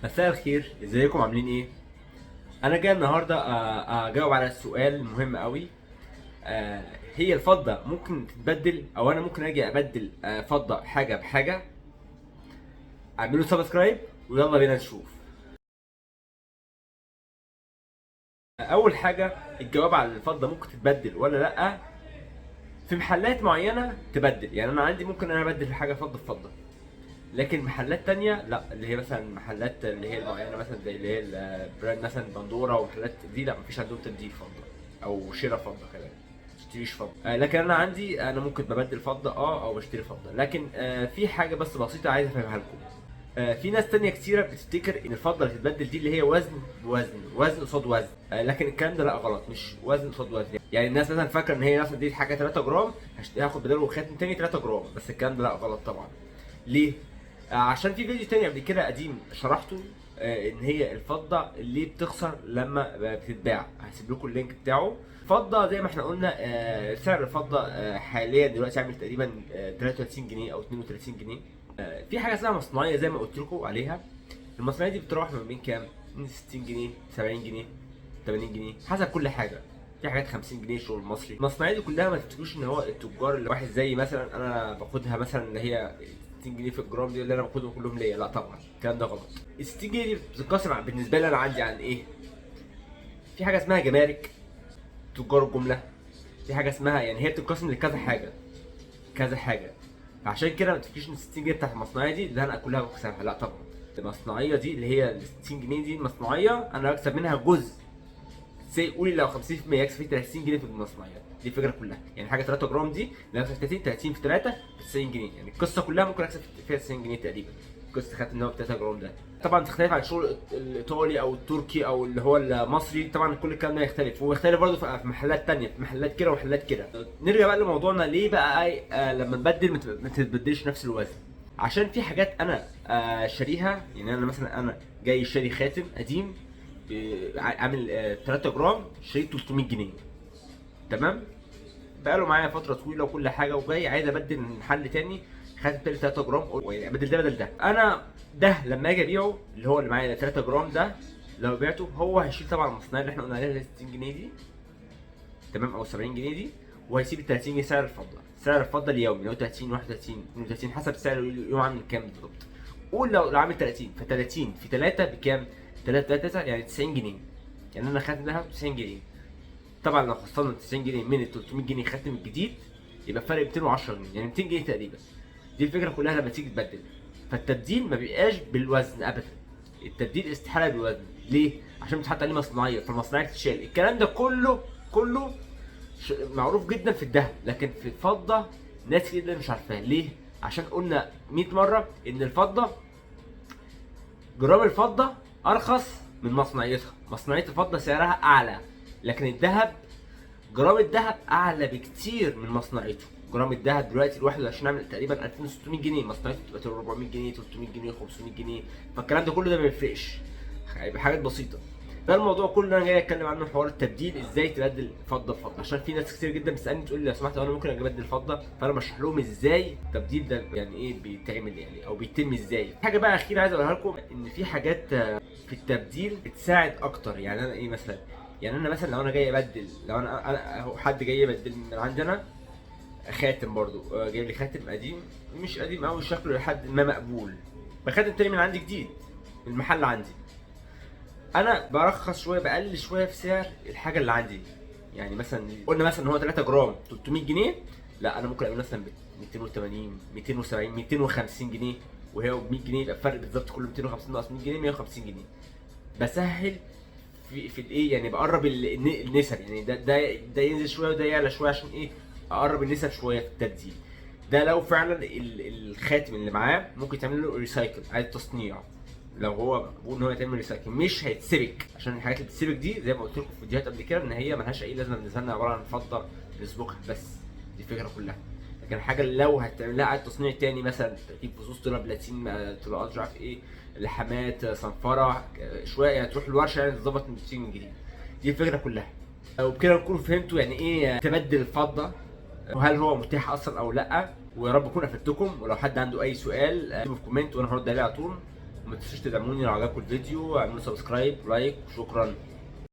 مساء الخير، ازيكم عاملين ايه؟ انا جاي النهارده اجاوب على السؤال مهم قوي. هي الفضه ممكن تتبدل او انا ممكن اجي ابدل فضه حاجه بحاجه؟ اعملوا سبسكرايب ويلا بينا نشوف. اول حاجه، الجواب على الفضه ممكن تتبدل ولا لا. في محلات معينه تبدل، يعني انا عندي ممكن انا ابدل حاجه فضه بفضه، لكن محلات تانية لا، اللي هي مثلا محلات اللي هي المعينة مثلا زي اللي هي البراند مثلا بندورة ومحلات دي، لا مفيش عندهم تبديل فضة او شراء فضة كمان، متشتريش فضة. لكن انا عندي انا ممكن ببدل فضة او بشتري فضة، لكن في حاجة بس بسيطة عايز افهمها لكم. في ناس تانية كتيرة بتفتكر ان الفضة اللي بتتبدل دي اللي هي وزن بوزن، وزن قصاد وزن. لكن الكلام ده لا، غلط، مش وزن قصاد وزن. يعني الناس مثلا فاكرة ان هي مثلا دي حاجة 3 جرام هاخد بداله خاتم تاني 3 جرام، بس الكلام ده لا، غلط طبعا. ليه؟ عشان في فيديو تاني قبل كده قديم شرحته، ان هي الفضة اللي بتخسر لما بتتباع. هسيب لكم اللينك بتاعه. فضة زي ما احنا قلنا، سعر الفضة حاليا دلوقتي عامل تقريبا 33 جنيه او 32 جنيه. في حاجة اسمها مصنعية زي ما قلت لكم عليها. المصنعية دي بتروح ما بين كام؟ من 60 جنيه، 70 جنيه، 80 جنيه، حسب كل حاجة. في حاجات 50 جنيه شغل مصري. المصنعيه دي كلها ما تفتكروش ان هو التجار اللي واحد زي مثلا انا باخدها مثلا اللي هي 60 جنيه في الجرام دي اللي انا باخدهم كلهم ليا، لا طبعا الكلام ده غلط. ال 60 جنيه دي بتتقسم بالنسبه لي انا عندي عن ايه؟ في حاجه اسمها جمارك، تجار الجمله. في حاجه اسمها، يعني هي بتتقسم لكذا حاجه، كذا حاجه. فعشان كده ما تفتكريش ان ال 60 جنيه بتاعت المصنعيه دي اللي انا كلها بكسبها، لا طبعا. المصنعيه دي اللي هي ال 60 جنيه دي المصنعيه انا بكسب منها جزء. سي قولي لو 50% يكسب فيه 30 جنيه في المصنعيات. دي الفكره كلها. يعني حاجه 3 جرام دي لو اكسب 30 في 3 ب 90 جنيه. يعني القصه كلها ممكن اكسب فيها 90 جنيه تقريبا. قصه خدت ان هو ب 3 جرام ده طبعا تختلف عن الشغل الايطالي او التركي او اللي هو المصري. طبعا كل الكلام ده يختلف، ويختلف برضه في محلات تانية، في محلات كده ومحلات كده. نرجع بقى لموضوعنا. ليه بقى لما نبدل ما تتبدلش نفس الوزن؟ عشان في حاجات انا شاريها. يعني انا مثلا انا جاي شاري خاتم قديم عامل 3 جرام، شريت 300 جنيه. تمام. بقاله معايا فتره طويله وكل حاجه، وجاي عايز ابدل من محل تاني خاتم تاني 3 جرام، يعني ابدل ده بدل ده. انا ده لما اجي ابيعه اللي هو اللي معايا 3 جرام ده، لو بعته هو هيشيل طبعا المصنعيه اللي احنا قلنا عليها اللي هي 60 جنيه دي، تمام، او 70 جنيه دي، وهيسيب ال 30 جنيه سعر الفضه. سعر الفضه اليومي لو 30 31 32 حسب سعر اليوم عامل كام بالظبط. قول لو عامل 30، ف 30 في 3 بكام؟ 3 3 يعني 90 جنيه. يعني انا خاتم ده 90 جنيه. طبعا لو خصصنا 90 جنيه من ال 300 جنيه خاتم الجديد، يبقى فرق 210 جنيه، يعني 200 جنيه تقريبا. دي الفكره كلها لما تيجي تبدل. فالتبديل ما بيبقاش بالوزن ابدا. التبديل استحاله بالوزن. ليه؟ عشان بتحط عليه مصنعيه، فالمصنعيه تتشال. الكلام ده كله معروف جدا في الذهب، لكن في الفضه ناس كتير مش عارفاها. ليه؟ عشان قلنا 100 مره ان الفضه، جرام الفضه ارخص من مصنعيتها. مصنعيه الفضه سعرها اعلى، لكن الذهب، جرام الذهب اعلى بكتير من مصنعيته. جرام الذهب دلوقتي ال 21 عامل تقريبا 2600 جنيه، مصنعيته بتبقى 400 جنيه، 300 جنيه، 500 جنيه. فالكلام ده كله ده ما بيفرقش، هيبقى حاجات بسيطه. ده الموضوع كله اللي انا جاي اتكلم عنه، حوار التبديل، ازاي تبدل فضه بفضه. عشان في ناس كتير جدا بتسالني تقول لي لو سمحت انا ممكن ابدل فضه، فانا بشرح لهم ازاي التبديل ده يعني ايه بيتعمل، يعني او بيتم ازاي. حاجه بقى اخيره عايز اقولها لكم، ان في حاجات في التبديل بتساعد اكتر. يعني انا ايه مثلا؟ يعني انا مثلا لو انا جاي ابدل، لو انا حد جاي يبدل من عندنا خاتم برضو، جايب لي خاتم قديم، مش قديم قوي، شكله لحد ما مقبول، بخاتم تاني من عندي جديد من المحل عندي. انا برخص شويه، بقلل شويه في سعر الحاجه اللي عندي. يعني مثلا قلنا مثلا ان هو 3 جرام 300 جنيه، لا انا ممكن اعمل مثلا ب 280 270 250 جنيه، وهي ب 100 جنيه، يبقى الفرق بالظبط كله 250 ناقص 100 جنيه 150 جنيه. بسهل في الايه، يعني بقرب النسب. يعني ده ينزل شويه وده يعلى شويه، عشان ايه؟ اقرب النسب شويه في التبديل. ده لو فعلا الخاتم اللي معاه ممكن تعمل له ريسايكل، عايز تصنيع. لو هو بيقول ان هو يتعمل ريسايكل مش هيتسبك، عشان الحاجات اللي بتتسبك دي زي ما قلت لكم في فيديوهات قبل كده ان هي ملهاش اي لازمه بالنسبه لنا، عباره عن فضه نسبكها بس. دي الفكره كلها. لكن الحاجه اللي لو هتعمل لها اعاده تصنيع تاني، مثلا تركيب فصوص طلع بلاتين، طلعات مش عارف ايه، لحامات، صنفره، شويه يعني تروح الورشه يعني تظبط من جديد. دي الفكره كلها. وبكده نكون فهمتوا يعني ايه تبدل الفضه، وهل هو متاح اصلا او لا. ويا رب اكون افدتكم. ولو حد عنده اي سؤال اكتبه في كومنت وانا هرد عليه على طول. وما تنسوش تدعموني لو عجبكم الفيديو، اعملوا سبسكرايب لايك وشكرا.